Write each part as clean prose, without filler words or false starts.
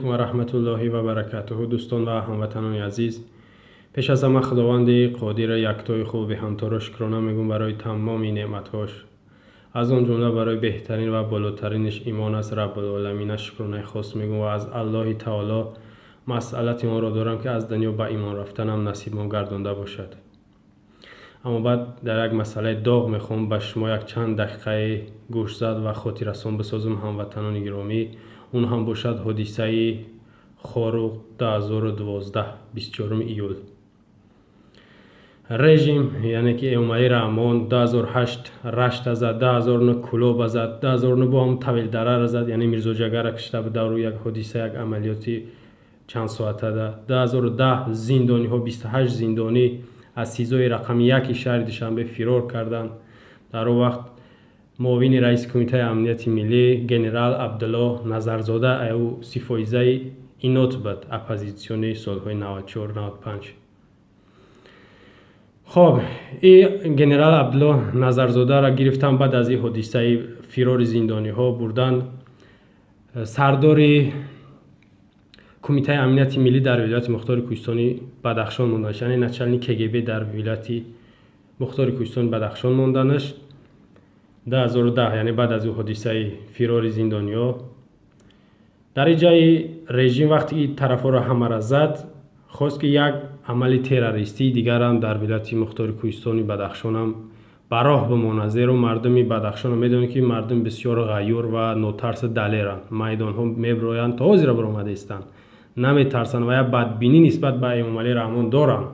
علیکم و رحمت الله و برکاته. دوستان و هموطنان عزیز، پیش از همه خداوند قادر یکتای خوب به همتا را شکرانه میگم برای تمام نعمت‌هاش. از آن جمله برای بهترین و بالاترینش ایمان از رب العالمین شکرانه خاص میگم و از الله تعالی مسئلت ما را دارم که از دنیا به ایمان رفتنم نصیب ما گردانده باشد. اما بعد در یک مسئله داغ میخوام به شما یک چند دقیقه گوش زد و خاطر رسان بسازم هموطنان گرامی. اون هم باشد حادثه خاروق 2012 24 ایول. رژیم یعنی که امامعلی رحمان 2008 رشت زد، 2009 کلوب زد، 2009 با هم طویل دره زد، یعنی میرزا جگر کشته به دور یک حادثه یک عملیاتی چند ساعته ده. 2010 زندانی ها 28 زندانی از سیزای رقم 1 شهر دوشنبه فرار کردند. در اون وقت معاون رئیس کمیته امنیت ملی گنرال عبدالله نظرزاده او سیفایزه اینوت بود اپوزیسیون سالهای 94 95. خب این گنرال عبدالله نظرزاده را گرفتن. بعد از این حادثه فرار زندانی ها بردن سردار کمیته امنیت ملی در ولایت مختار کوهستانی بدخشان موندنش، یعنی نچلنی KGB در ولایت مختار کوهستان بدخشان موندنش 2010، یعنی بعد از حادثه فرار زندانی ها. در این جای رژیم وقتی این طرف را همه را زد، خواست که یک عمل تروریستی دیگر هم در ولایت مختار کوهستانی بدخشان هم براه بماند، زیرا مردم بدخشان میدونید که مردم بسیار غیور و نوترس دلیرند. میدان ها میبرویند تا حاضر برآمده استند، نمیترسند و یک بدبینی نسبت به امامعلی رحمان دارند،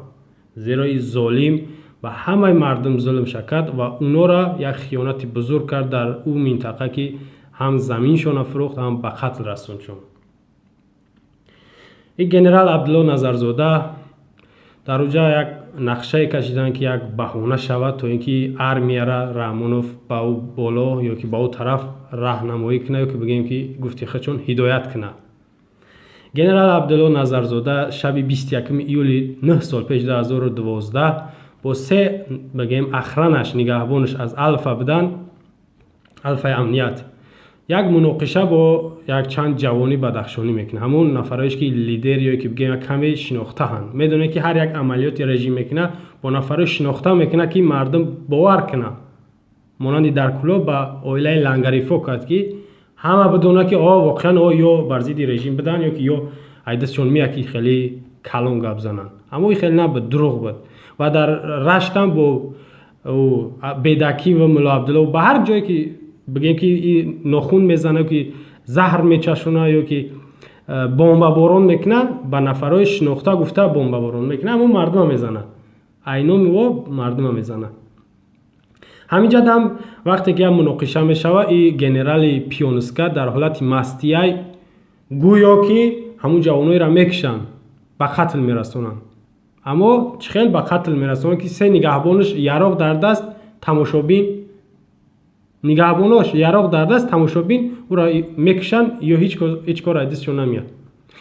زیرا این ظالم و همه مردم ظلم شکد و اونا را یک خیانت بزرگ کرد در او منطقه که هم زمینشان فروخت هم به قتل رسوندشان. این گنرال عبدالله نظرزاده در اونجا یک نقشه کشیدن که یک بهانه شود تا اینکه ارمیه را رحمانوف با او بالا یا که با او طرف راهنمایی کنه یا که بگیم که گفتی خودشون هدایت کنه. گنرال عبدالله نظرزاده شب 21 ایول 9 سال پیش 2012 با سه بگیم اخرانش نگهبانش از الفا بدن، الفا امنیت، یک مناقشه با یک چند جوانی بدخشانی میکنه. همون نفرایش که لیدر یا که بگیم کمی شناخته هن، میدونه که هر یک عملیات رژیم میکنه با نفرای شناخته میکنه که مردم باور کنه. مانند در کلوب با اویله لنگریفو کرد که همه بدونه که واقعا یا بر ضد رژیم بدن یا که یا ایدسشون میاد که خیلی کلان گپ زنن. اما این خیلی نه به دروغ بود و در رشتم با بیدکی و ملا عبدالله به هر جایی که بگیم که ناخون میزنه که زهر میچشونه یا که بمب بارون میکنه، به نفرای شناخته گفته بمب بارون میکنه، اما مردم میزنه، اینا میوا مردم میزنه. همینجا هم وقتی که مناقشه میشوه این گنرال پیونسکا در حالت مستیه گویا که همون جوانایی را میکشن به قتل میرسونن، اما چخیل به قتل میرسونن که سه نگهبانش یراق در دست تماشابین، نگهباناش یراق در دست تماشابین او را میکشن یا هیچ کار دستشون نمیاد.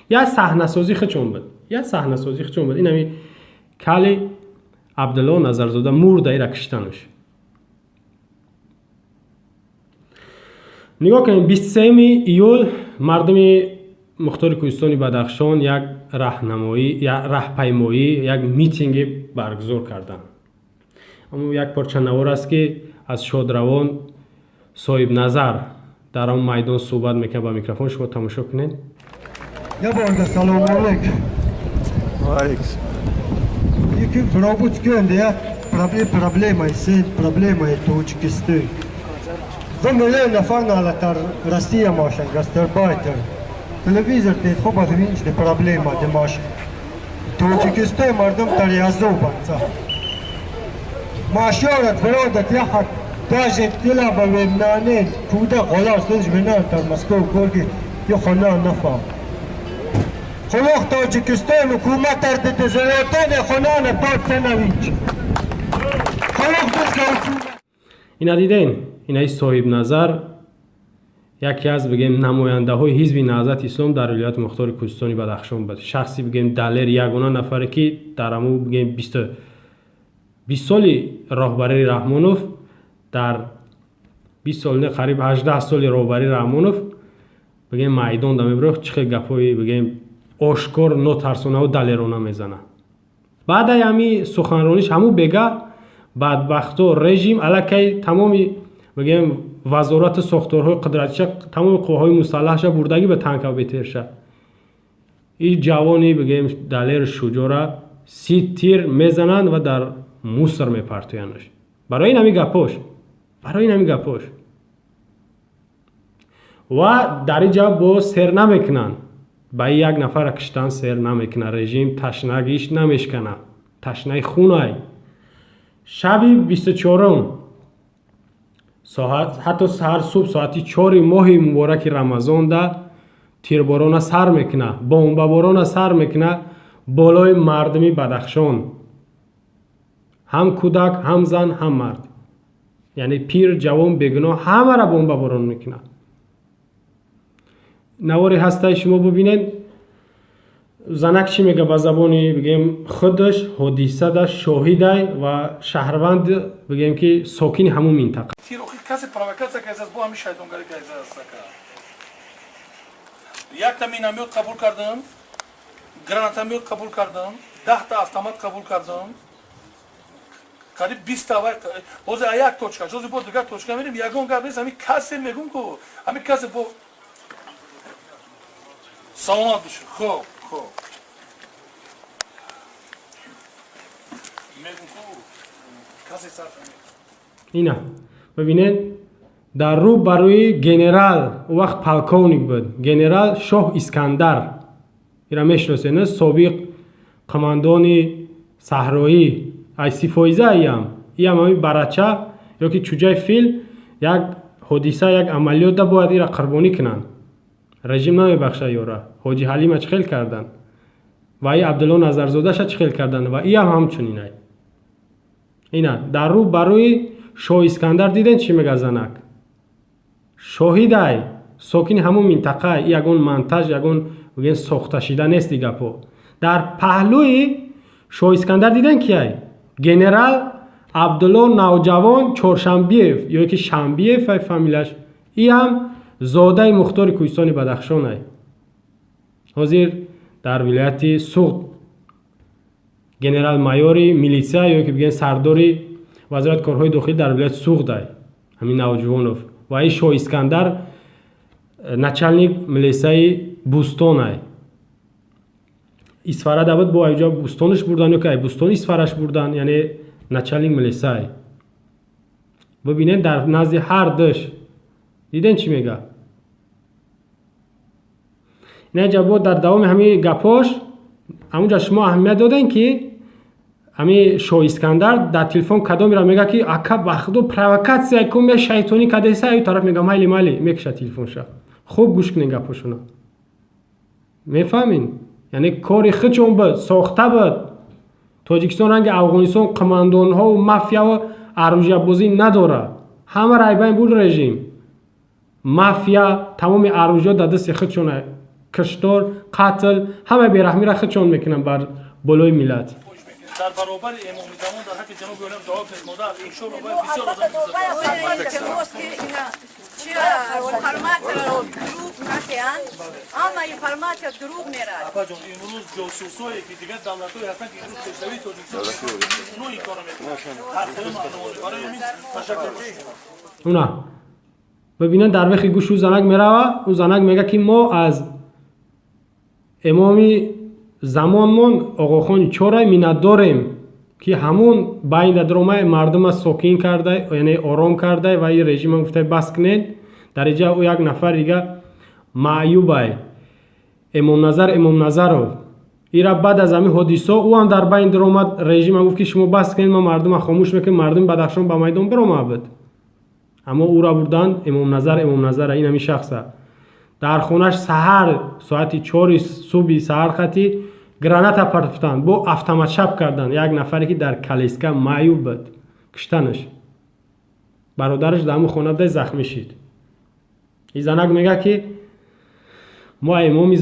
یا صحنه سازی خودشون بود، این همی کلی عبدالله نظرزاده مرد ای را کشتنش. نگاه کنید 23 ایول مردم مختار کوهستانی بدخشان یک راهنمایی یا راهپیمایی یک میتینگ برگزار کردند. اما یک پارچه نوار است که از شادروان صاحب نظر در اون میدان صحبت میکنه. با میکروفون شما تماشا کنید. یا بانده سلام علیکم. یکی فرابوت کنده проблема син, проблема Таджикистан. Два миллиона фанала Россия машин, гастарбайтер. Телевизор дед خوب از اینش ده проблема ده ماش. Таджикистан مردم در یازده بانسا. معاشرت فرادت یخت داشت دلا با لبنانی کودا خلاص نش بنا در مسکو کوگی یا خنا نفهم. خلاص تاجیکستان حکومت در دزولاتان خنا نپات نویج. خلاص دزولات. اینا دیدین؟ اینای صاحب نظر یکی از بگیم نماینده های حزب نهضت اسلام در ولایت مختار کوهستانی بدخشان بود. شخصی بگیم دلیر یگانه نفره که در همون بگیم 20 سالی راهبری رحمانوف در 20 سال نه قریب 18 سال راهبری رحمانوف بگیم майдон да мебро чӣ хел гапҳои бигем ошкор нотарсонаву далерона мезана. баъдаи ҳами суханрониш ҳамун бега бадбахто режим аллакай тамоми бигем вазорати сохторҳои қудратиша тамоми қувваҳои мусаллаҳаша бурдагӣ ба танка бетерша. ин ҷавони бигем далер шуҷора 30 тир мезананд ва дар мусор мепартоянаш. барои ин ҳами гапош ва дар ин ҷо бо сер намекунанд. ба як нафара киштан сер намекунад. режим ташнагиш намешкана. ташнаи хунай. шаби 24 ҳатто ҳар субҳ соати 4 моҳи мубораки рамазонда тирборона сар мекунад. бомбаборона сар мекунад болои мардуми Бадахшон. ҳам кӯдак, ҳам зан, ҳам мард. яъне пир, ҷавон, бегуноҳ ҳамаро бомбаборон мекунад. навори ҳастаи шумо бубинед. занак чӣ мега ба забони бигем худаш ҳодисада шоҳидай ва шаҳрванд бигем ки сокини ҳамун минтақа. Касе провокация кайзас бо ҳамин шайтонгарӣ кайзас ака. Якта миномет қабул кардам, гранатомет қабул кардам, 10 та автомат қабул кардам. Қариб 20 та вай. Бозе аяк точка, ҷози бо дигар точка мерим, ягон гап нест, ҳамин касе мегум ку. Ҳамин касе бо саломат бошед. Хоб. Мегум ку. Касе сар. ина бибинед дар рӯ ба рӯи генерал у вақт полковник буд. генерал Шоҳ Искандар. ира мешиносед не? собиқ қомандони саҳроӣ ай сифоиза иям ҳами барача ёки чуҷаи фил як ҳодиса як амалиётда бояд ира қурбонӣ кунанд. режим намебахшад ёра. ҳоҷи ҳалима чӣ хел карданд ва и Абдулло Назарзодаша чӣ хел карданд ва иам ҳамчунинай. ина дар рӯ ба рӯи Шоҳ Искандар диден чӣ мега занак. шоҳидай сокини ҳамун минтақаи ягон монтаж ягон бигем сохташида нести гапо. дар паҳлӯи Шоҳ Искандар диден кияй генерал Абдулло Навҷавон Чоршанбиев ёки Шанбиев фамилияш иам зодаи Мухтори Кӯҳистони Бадахшонай. ҳозир дар вилояти Суғд генерал майори милитсия ёки бигем сардори вазорати корҳои дохилӣ дар вилояти Суғдай ҳамин Навҷавонов ва и Шоҳ Искандар начальник милисияи Бӯстонай. Исфарада буд бо айҷо Бӯстониш бурдан ёки ай Бӯстони Исфараш бурдан яъне начальник милисияй. бибинед дар назди ҳар дӯш диден чӣ мега. ина ҷабо дар давоми ҳамин гапош ҳамунҷа шумо аҳамият додем ки ҳамин Шоҳ Искандар дар телефон кадомира мега ки ака бахдо провокатсия кум я шайтонӣ кадеса ю тараф мега майли мекиша телефонша. хуб гӯш кунед гапошуна. мефаҳмед? яъне кори худшон буд, сохта буд. Тоҷикистон ранги Афғонистон қомандонҳо мафия ва оружиябозӣ надорад. ҳамаро айбайн буд режим. мафия тамоми оружиё дар дасти худшон аст. киштор, қатл, ҳама бераҳмиро худшон мекунанд бар болои миллат. در برابر امام زمان در حق جناب علم دعا کنید مادر ان شاء الله باید بسیار آدم اپا جان امروز جاسوسایی که دیگه دولت‌های هستن که امروز پیشروی تاجیکستان اونها این کارو میکنن هر کدوم مردمانه برای این تشکر میکنم اونا ببینن در وقتی گوش او زنک میروا او زنک میگه که ما از امامی زمانمون آقاخان چهارای مینت داریم که همون بین درومای مردم ساکین کرده یعنی آرام کرده و این رژیم گفته بس کنید. در اینجا او یک نفر دیگه معیوبای امام نظرov ایرا بعد از همین حادثه او هم در بین درومد رژیم گفت که شما بس کنید ما مردم خاموش میکنیم مردم بدخشان به میدان برآمد. اما او را بردن امام نظر این همین شخصه در خونش سحر ساعت 4 صبح سحر خطی گرانات پرتفتن با автомат شب کردن. یک نفری که در کالیسکا معیوب بود کشتنش. برادرش در همون خانه زخمی شد. این زنک میگه که ما امام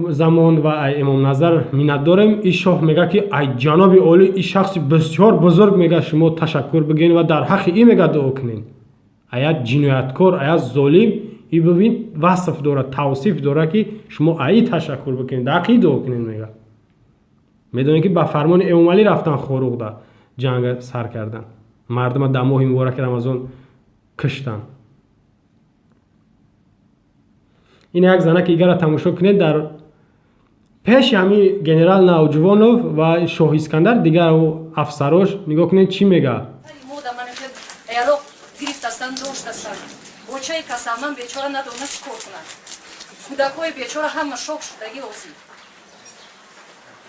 زمان و امام نظر مینت داریم. این شاه میگه که ای جناب عالی این شخص بسیار بزرگ میگه شما تشکر بگین و در حق این میگه دعا کنین. آیا جنایتکار آیا ظالم ин бибин васф дорад, тавсиф дорад ки шумо аи ташаккур бикунед, ақид дуо кунед. мега медонед ки ба фармони эмомалӣ рафтан хоруғда ҷанга сар кардан, мардума дар моҳи мубораки рамазон киштан. ин як занаки дигара тамошо кунед. дар пеши ҳамин генерал Навҷувонов ва Шоҳ Искандар дигар афсарош нигоҳ кунед чӣ мега. Бочаи касаман бечора надонад чӣ кор кунад. Кӯдакҳои бечора ҳама шок шудагӣ озӣ.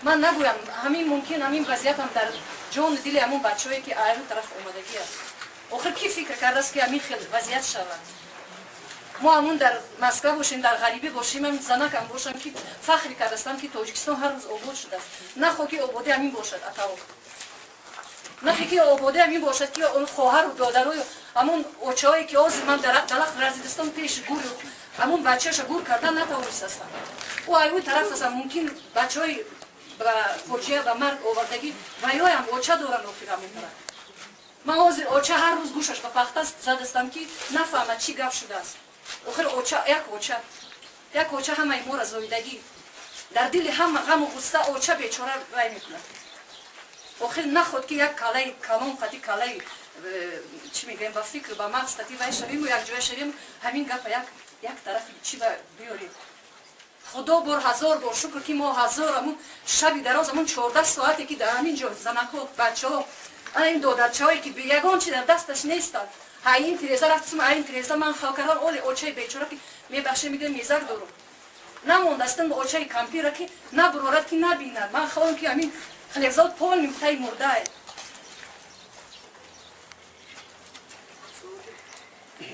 Ман нагӯям ҳамин мумкин ҳамин вазиятам дар ҷони дили ҳамон бачаҳое ки айру тараф омадагиаст. охир кӣ фикр кардааст ки ҳамин хел вазият шавад. мо ҳамун дар Москва бошем, дар ғарибӣ бошем, ҳамин занакам бошам ки фахри кардастам ки Тоҷикистон ҳар рӯз обод шудааст. Нахоҳ ки ободӣ ҳамин бошад атао. нахи ки ободӣ ҳамин бошад ки он хоҳару додарою ҳамун очаҳое ки озир ман далах разидистон пеши гур ҳамун бачаша гур кардан натавонистастам. ӯ айвои тараф астам мумкин бачаҳои ба фоҷиа ба марг овардагӣ ваёям оча доранд охир ҳамун тараф. ман озир оча ҳар рӯз гӯшаш ба пахта задастам ки нафаҳмад чӣ гап шудааст. охир як оча ҳамаи мора зоидагӣ дар дили ҳама ғаму ғусса оча бечора вай мекунад. охир наход ки як калом қади калаи чӣ мегӯем ба фикр ба мағз қади вай шавиму якҷоя шавим ҳамин гапа як тарафи чӣ биёрем. худо бор ҳазор бор шукр ки мо ҳазор ҳамун шаби дароз ҳамун 14 соате ки дар ҳамин ҷо занакҳо бачаҳо ана ин додарчаҳое ки ягон чи дар дасташ нестад ҳаин тиреза рафтисм ҳаин тиреза ман хал кардам оле очаи бечора ки мебахше мидем мезак дорум намондастан ба очаи кампира ки набурорад ки набинад. ман хоҳам ки ҳамин хлебзод полним тай мурдае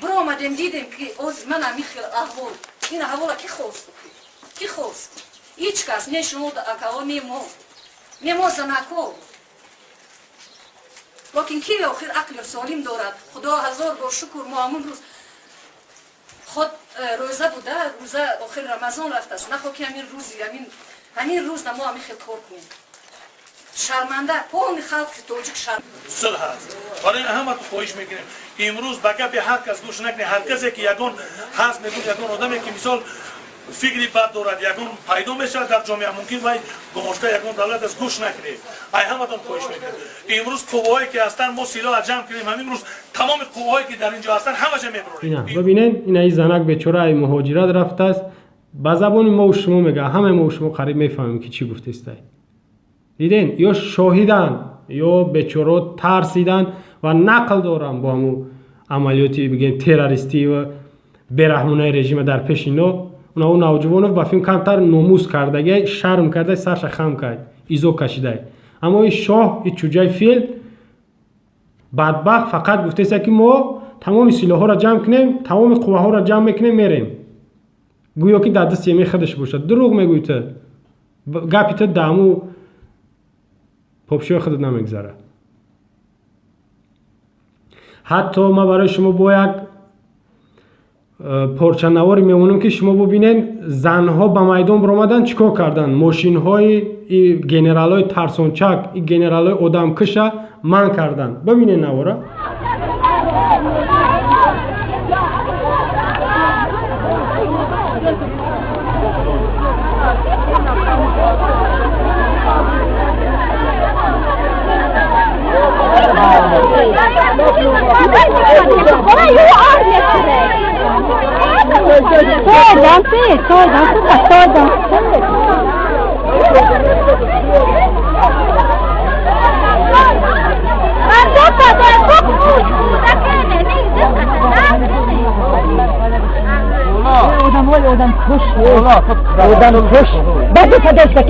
биромадем дидем ки оз ман ҳамин хел аҳвол ин аҳвола ки хост ҳеҷ кас не шумо акаҳо не мо занакҳо. локин ки охир ақли солим дорад. худо ҳазор бор шукр мо ҳамун рӯз худ рӯза буда рӯза охир рамазон рафтааст нахоҳ ки ҳамин рӯз намо ҳамин хел кор кунем. шарманда полни халқи тоҷик сулҳ ҳаст. барои ҳамату хоҳиш мекунем имрӯз ба гапи ҳар кас гӯш накунед. ҳар касе ки ягон ҳаст мегӯяд ягон одаме ки мисол фикри бад дорад ягон пайдо мешавад дар ҷомеа мумкин вай гумошта ягон давлат аст гӯш накунед. ай ҳаматон хоҳиш мекунем имрӯз қувваҳое ки ҳастанд мо силоҳа ҷамъ кунем ҳамин рӯз тамоми қувваҳое ки дар ин ҷо ҳастанд ҳамаша мебурем. бибинед ин ай занак бечораи муҳоҷират рафтааст. ба забони мо шумо мега ҳамаи мо шумо қариб мефаҳмем ки чӣ гуфтестай. диден ё шоҳидан ё бечоро тарсидан ва нақл дорам бо ҳамун амалиёти бигем террористӣ ва бераҳмонаи режима дар пеши ино. онаҳо Навҷувонов ба филм камтар номус кардаги шарм кардай сарша хам кард изо кашидай. аммо ин шоҳ ин чуҷаи фил бадбахт фақат гуфтеста ки мо тамоми силоҳҳоро ҷамъ кунем тамоми қувваҳоро ҷамъ мекунем мерем. гӯё ки дар дасти еми худаш бошад. дурӯғ мегӯй ту гапи ту дар ҳамун попшои худат намегзара. ҳатто ман барои шумо бо як порчанавори мемонам ки шумо бубинед занҳо ба майдон биромадан чикор кардан. мошинҳои генералҳои тарсончак генералҳои одамкиша манъ кардан. бибинед навора. Odam kuş. Basi подержка,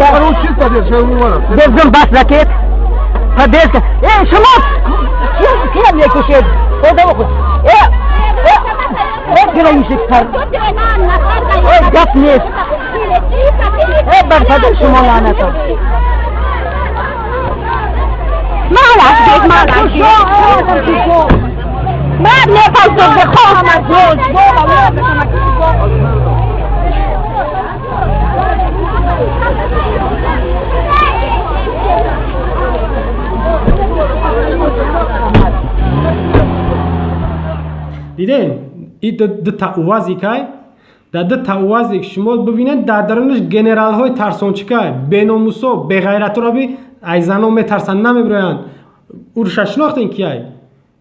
Бездум бас ракет. Подержка. Шумат! Кем не кушает? Odam okut. Границик кар. Гапнес. Бар подержка шумалана то. Малаш, малаш. Мар не пойдёт, бехоҳам аз роз. диден این دو تعوضی که در دو تعوضی که شما ببینید در درونش گنرال های ترسانچکه بیناموسا بغیرت را بی ای زنان میترسن نمیبراین او رو شناختین کیه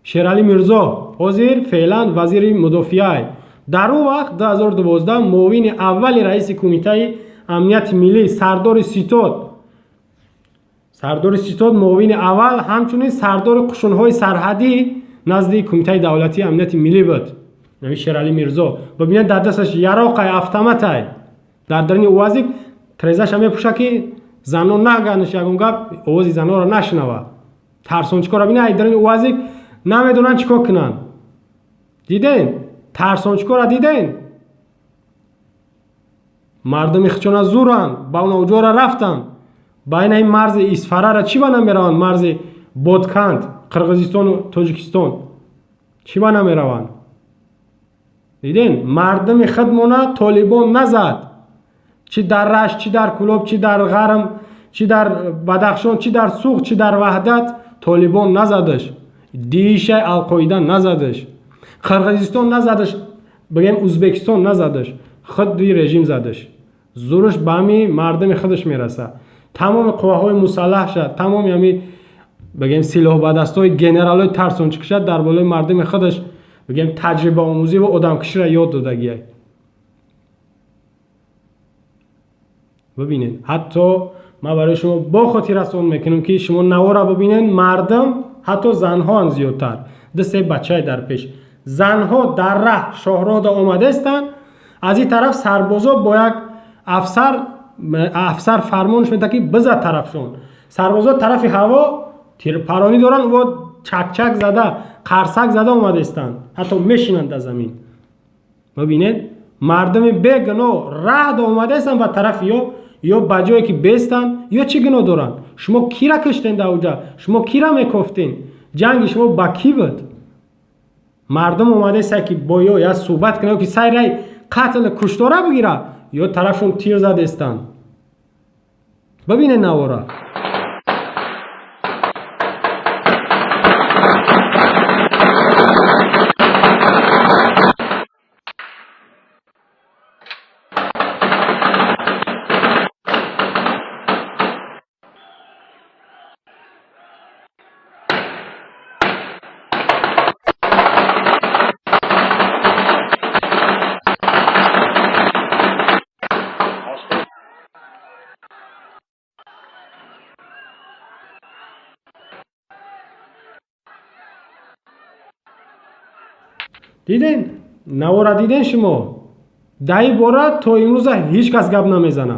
شیرعلی میرزا حاضر فعلا وزیر مدافعه در اون وقت 2012 معاون اول رئیس کمیته امنیت ملی سردار ستاد معاون اول همچنین سردار قشون‌های سرحدی نزد کمیته دولتی امنیت ملی بود نمی شیرعلی میرزا ببینید در دستش یراق اتومات ای در درون اوازی تریزش هم پوشه که زنان نگنش یگون گپ اوازی زنان را نشنوه ترسانچکا را ببینید در اوازی نمیدونن چیکار کنن دیدین ترسانچکا را دیدین مردم خچون از زورن با اون اوجا را رفتن بین این مرز اصفهان را چی بنا میروند مرز بادکند قرقیزستان و تاجیکستان چی بنا میروند دیدین مردم خودمون طالبان نزد چی در رشت چی در کلوب چی در غرم چی در بدخشان چی در سوق چی در وحدت طالبان نزدش دیشه القاعده نزدش قرقیزستان نزدش بگیم ازبکستان نزدش خود دی رژیم زدش زورش به همی مردم خودش میرسه تمام قواهای مسلح شد تمام همی بگیم سلاح به دستای گنرال های ترسانچک شد در بالای مردم خودش بگیم تجربه آموزی و آدم کشی را یاد دادگیه ببینید حتی ما برای شما با خاطر رسان میکنم که شما نوارا ببینید مردم حتی زنها هم زیادتر دسته بچه در پیش زنها در راه شاهراه دا آمده استن از این طرف سربازا با یک افسر فرمانش میده که بزد طرفشون سربازا طرف هوا تیر پرانی دارن و چک زده قرصک زده آمده استن حتی میشینند در زمین ببینید مردم بگناه راه دا آمده استن و طرف یا بجایی که بیستن یا چی گناه دارن شما کی را کشتین در اوجا شما کی را میکفتین جنگ شما با کی بود مردم اومده است که با یا صحبت کنه که سری قتل کشتاره بگیره یا طرفشون تیر زده استن ببینه نوارا دیدین نوارا دیدین شما دایی باره تا امروز هیچ کس گپ نمیزنه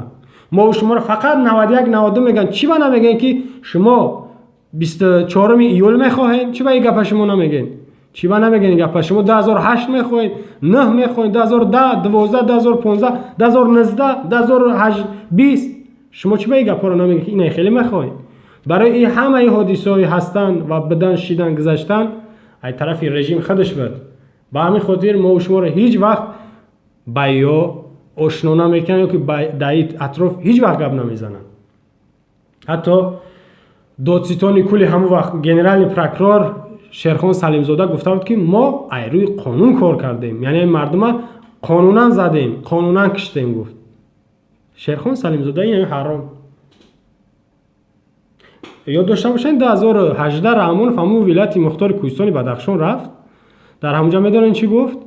ما و شما رو فقط 91 92 میگن چی با نمیگن که شما 24 ایول میخواهین چی با این گپ شما نمیگن چی با نمیگن گپ شما 2008 میخواهین 9 میخواهین 2010 12 2015 2019 2020 شما چی با این گپ رو نمیگن که این خیلی میخواهین برای این همه حادثه های هستن و بدن شیدن گذشتن ای طرف رژیم خودش بود با همین خاطر ما و شما رو هیچ وقت با یا آشنا نمیکنن که در اطراف هیچ وقت گپ نمیزنن حتی دادستان کلی همون وقت گنرال پروکورور شیرخان سلیم زاده گفته بود که ما روی قانون کار کردیم یعنی مردم قانونا زدیم قانونا کشتیم گفت شیرخان سلیم زاده این حرام یاد داشته باشین 2018 رحمان فهمون ولایت مختار کوهستان بدخشان رفت در همونجا میدونین چی گفت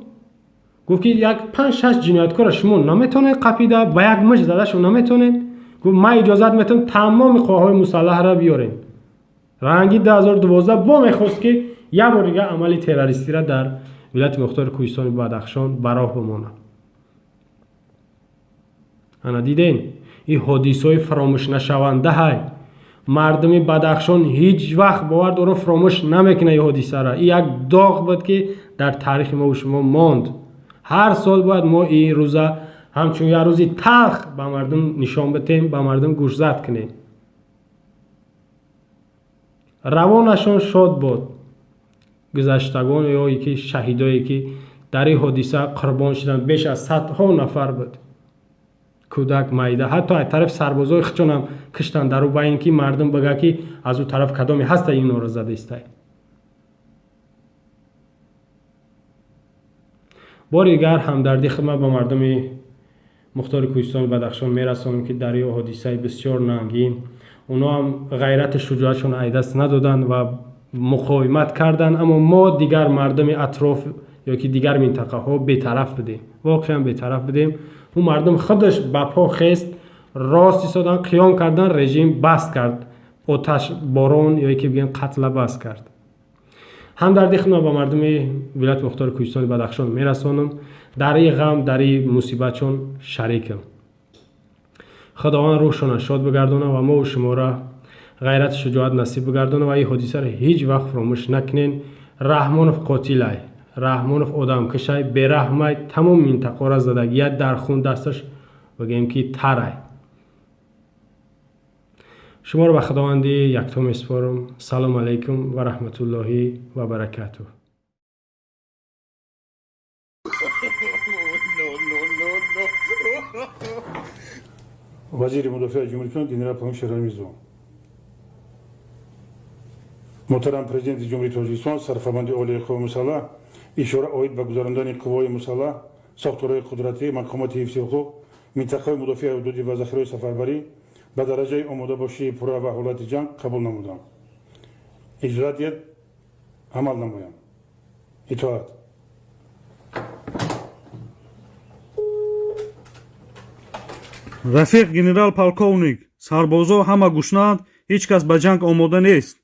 گفت که یک 5-6 جنایتکار شما نمیتونه قپیده با یک مش زده شما نمیتونید گفت ما اجازت میتونم تمام قواهای مسلح را بیارین رنگی 2012 با میخواست که یک بار دیگه عمل تروریستی را در ولایت مختار کوهستان بدخشان براه بمونه انا دیدین این حادثه‌های فراموش نشونده های مردم بدخشان هیچ وقت باور دارم فراموش نمیکنه این حادثه را این یک داغ بود که در تاریخ ما و شما ماند هر سال باید ما این روزا همچون یک روزی تلخ به مردم نشان بدیم به مردم گوشزد کنیم روانشان شاد بود گذشتگان یا یکی شهیدایی که در این حادثه قربان شدن بیش از 100 نفر بود کودک مایده حتی از طرف سربازای خچون هم کشتن در او با اینکه مردم بگه که از او طرف کدامی هست این رو زده است бори дигар ҳамдардӣ хидмат ба мардуми мухтори кӯҳистони Бадахшон мерасонем ки дар ё ҳодисаи бисёр нангин онҳо ҳам ғайрату шуҷоатшон аз даст надоданд ва муқовимат карданд, аммо мо дигар мардуми атроф ёки дигар минтақаҳо бетараф будем, воқеан бетараф будем. ӯ мардум худаш ба по хест, рост истодан, қиём кардан, режим баст кард, оташборон ёки бигӯем қатла баст кард. ҳамдардӣ хидмат ба мардуми вилояти мухтори кӯҳистони Бадахшон мерасонам. дар ин ғам, дар ин мусибатшон шарикам. худованд рӯҳшона шод бигардона ва мо шуморо ғайрату шуҷоат насиб бигардона ва ин ҳодисаро ҳеҷ вақт фаромӯш накунем. Раҳмонов қотилай, Раҳмонов одамкашай, бераҳмай, тамом минтақаро задаг, як дар хун дасташ бигӯем ки тарай. шуморо ба худованди яктом месупорам. Салому алайкум ва раҳматуллоҳи ва баракатуҳ. وزیر مدافع جمهوری گنرال پامیر رمضان محترم پرزیدنت جمهوری تاجیکستان سرفرماند عالی قوای مسلح اشاره اوید به گذراندن قوای مسلح ساختارهای قدرتی مقامات حفظ حقوق منطقه مدافع حدودی و ذخیره سفربری به درجه آماده باشی پورا و حالت جنگ قبول نمودم. اجرا دید عمل نمایم. اطاعت. рафиқ генерал полковник, сарбозо ҳама гӯшнанд, ҳеҷ кас ба ҷанг омода нест.